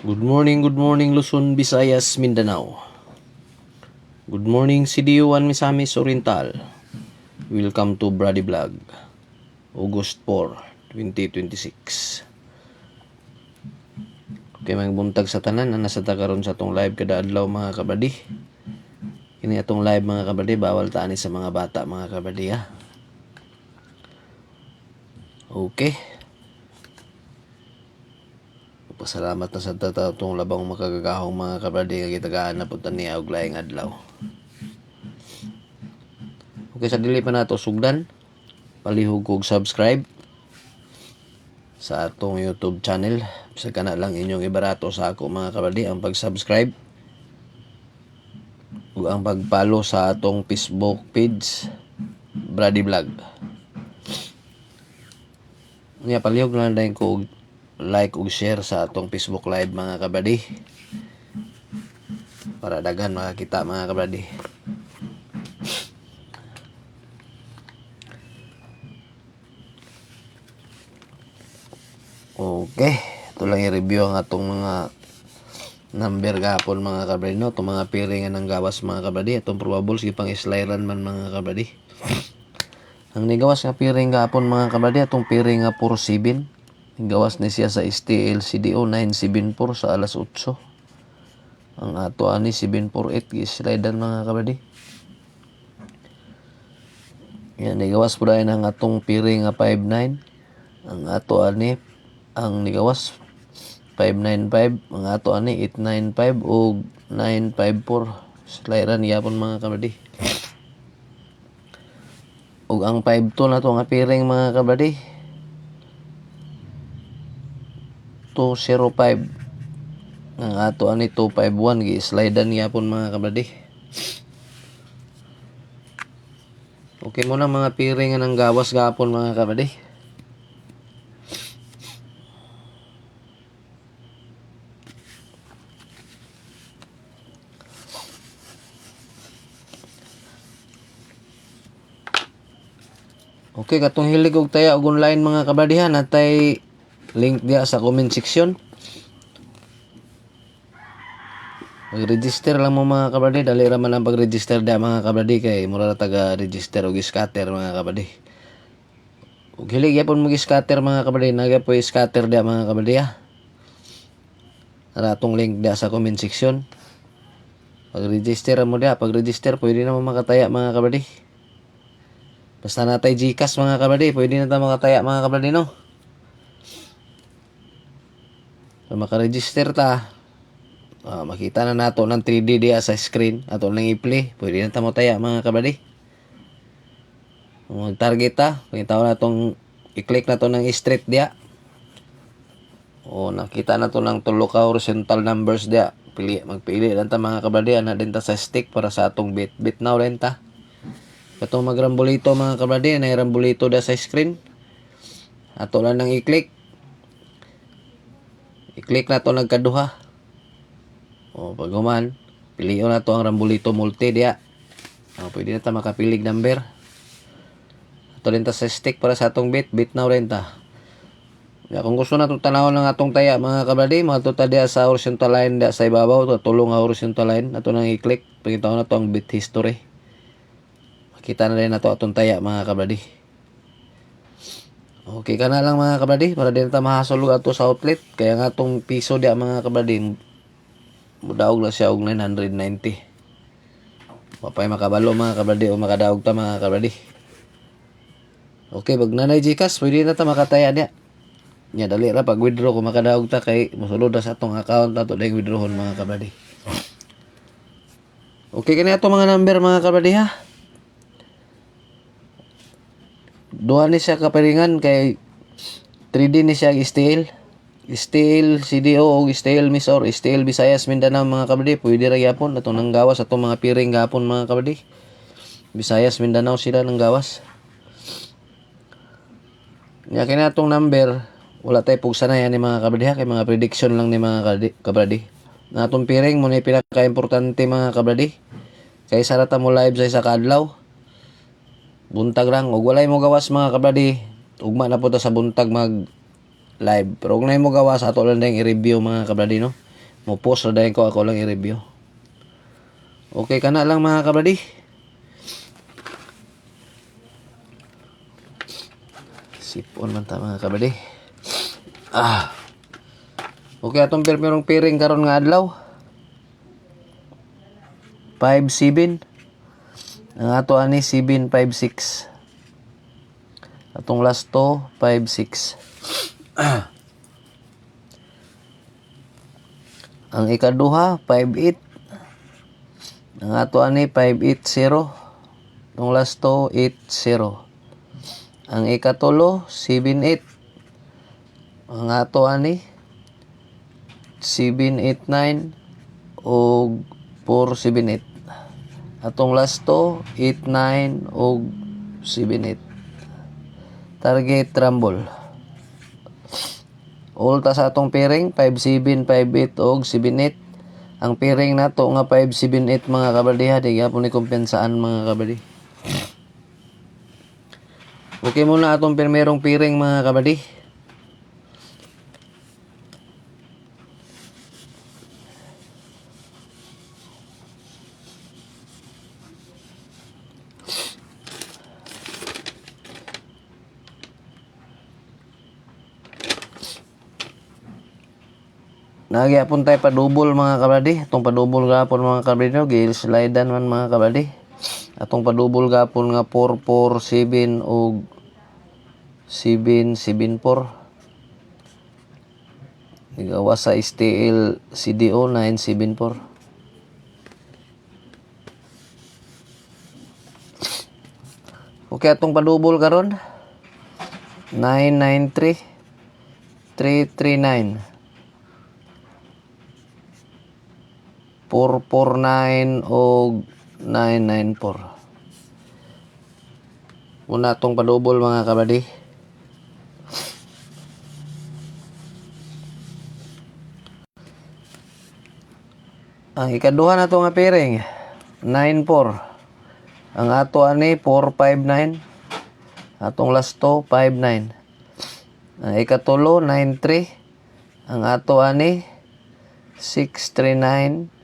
Good morning Luzon, Visayas, Mindanao. Good morning CDU1 Misamis Oriental. Welcome to Brady Vlog. August 4, 2026. Okay, may buntag sa tanan na nasa karon sa atong live kada adlaw mga kabadi. Kini atong live mga kabadi, bawal taani sa mga bata mga kabadi ha. Okay. Pasalamat na sa tatong labang makagagahong mga kabadi nga gitagaan na punta niya og laing adlaw. Okay, sa dili pa nato sugdan, palihog kog subscribe sa atong YouTube channel. Bisa kana lang inyong ibarato sa ako mga kabadi ang pag-subscribe ug ang pag-follow sa atong Facebook page Brady Vlog. Nya palihog lang dayon ko og like ug share sa atong Facebook live mga kabadi para daghan makakita mga kabadi. Okay, ito lang i-review ang atong mga number gapon mga kabadi no, itong mga piringan ng gawas mga kabadi, itong probable sige pang islayran man mga kabadi. Ang nigawas nga piring gapon mga kabadi, atong piring nga 47. Gawas ni siya sa STL CDO 974 sa alas 8. Ang ato ani 748 gislidan mga kabadi. Yan, nigawas po dahil ang atong piring nga 59. Ang ato ani ang nigawas 595. Ang ato ani 895 o 954. Slidan yapon mga kabadi. Ug ang 52 na to nga piring mga kabadi 205. Ang ato ani 251 gi-slidean yapon mga kabadi. Okay mo na mga piring ng gawas gapon mga kabadi. Okay, katong hilig og taya og online mga kabadihan, natay link dia sa comment section. Mag-register lang mo mga kabadi, dali ra man ang pag-register dia mga kabadi kay mura ra taga-register og scatter mga kabadi. Ug hilig gyapon mo gi-scatter mga kabadi, nagapoy scatter dia mga kabadi ha. Ara atong link dia sa comment section. Pag-register mo dia, pag-register pwede na mo makataya mga kabadi. Basta natay GCash mga kabadi, pwede na ta makataya mga kabadi no. So, makaregister ta, makita na nato ng 3D diya sa screen ato nang i-play, pwede na ta mo taya mga kabadi. Mag-target ta, pakita na itong i-click na to ng straight diya, o nakita na to ng tulo ka horizontal numbers diya, magpili lang ta mga kabadi, na din ta sa stick para sa atong bit now rin ta. Itong magrambulito mga kabadi, na rambulito diya sa screen, ato lang nang i-click na to nagkaduha. O pag human, piliin na to ang rambulito multi diya. O pwede na ta makapilig number. Ato rin ta sa stick para sa atong bit now rin ta. Kung gusto na itong tanawon ng atong taya mga kabadi, matuta diya sa horizontal line diya sa ibabaw, tulong nga horizontal line, ato nang i-click, pagkita na to ang bit history. Makita na rin na to atong taya mga kabadi. Okay ka na lang mga kabadi, para din ta mahasulog ato sa outlet. Kaya nga itong piso diya mga kabadi, mudaog na siya og 990. Mapay makabalo mga kabadi o makadaog ta mga kabadi. Okay, pag nanay GCash, pwede na ta makataya diya. Nya dali ra pag withdraw kung makadaog ta kay mosulod na sa atong account ato ding withdrawon mga kabadi. Okay kani ato mga number mga kabadi ha. Duha ni siya kapiringan kay 3D ni siya STL CDO o STL Misor, STL Visayas Mindanao mga kabadi, pwede ra gyapon atong nang gawas atong mga piring gapon mga kabadi. Visayas Mindanao sila nang gawas. Nya kini atong number wala tay pugsanayan ni mga kabadi ha, kay mga prediction lang ni mga kabadi. Na atong piring mo ni pinaka-importante mga kabadi. Kay sarata mo live sa isa ka adlaw. Buntag lang, ug walay mo gawas mga kabadi, ugma na po ta sa buntag mag live. Pero kung na mo gawas, ato lang din i-review mga kabadi no. Mo post na dayon ko, ako lang i-review. Okay ka na lang mga kabradi. Sipon man ta mga kabradi. Okay, atong pirmirong piring karon nga adlaw. 5-7. Ang ato ani 7-5-6. Atong last to 5-6. Ang ikaduha 5-8. Ang ato ani 5-8-0. Atong last to 8-0. Ang ikatulo 7-8. Ang ato ani 7-8-9 o 4-7-8. Atong last to 8-9 o 7-8. Target rumble. All ta sa atong piring 5-7, 5-8 o 7-8. Ang piring nato nga 5-7-8 mga kabradi ha, di gyapon ni kumpensaan mga kabradi. Okay muna atong pirmerong piring mga kabradi. Nagyapon tayo padubol mga kabradi. Atong padubol gapon mga kabradi no, gil-slidean man mga kabradi. Atong padubol gapon nga 4-4-7 o 7-7-4. Igawa sa STL CDO 9-7-4. Okay, atong padubol karon 9-9-3 3-3-9 4-4-9 o 9-9-4. Muna atong padubol mga kabradi. Ang ikaduha na to nga piring 9-4. Ang ato ani 4-5-9. Atong last to 5-9. Ang ikatulo 9-3. Ang ato ani 6-3-9.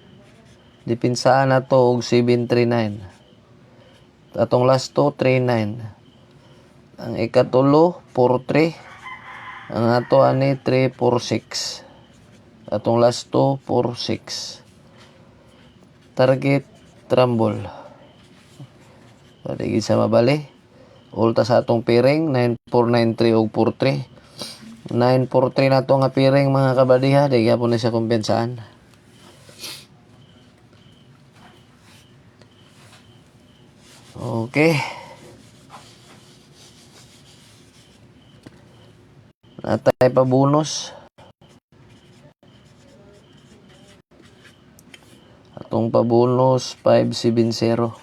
Dipinsaan na to og 7-3-9. Atong last to 3-9. Ang ikatulo 4-3. Ang ato ani 3-4-6. Atong last to 4-6. Target rumble. Pwede sa mabali. Ulta sa atong piring 9-4-9-3 o 4-3. 9-4-3 na to nga piring mga kabadiha. Di gyapon na siya kumpensaan. Okay. Natay pa bonus. Atong pa bonus 5-7-0.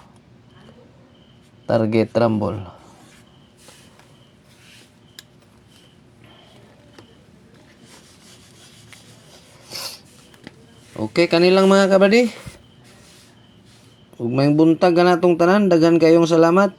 Target rumble. Okay, kanilang mga kabadi. Ug may buntag ka natong tanan, daghan kayong salamat.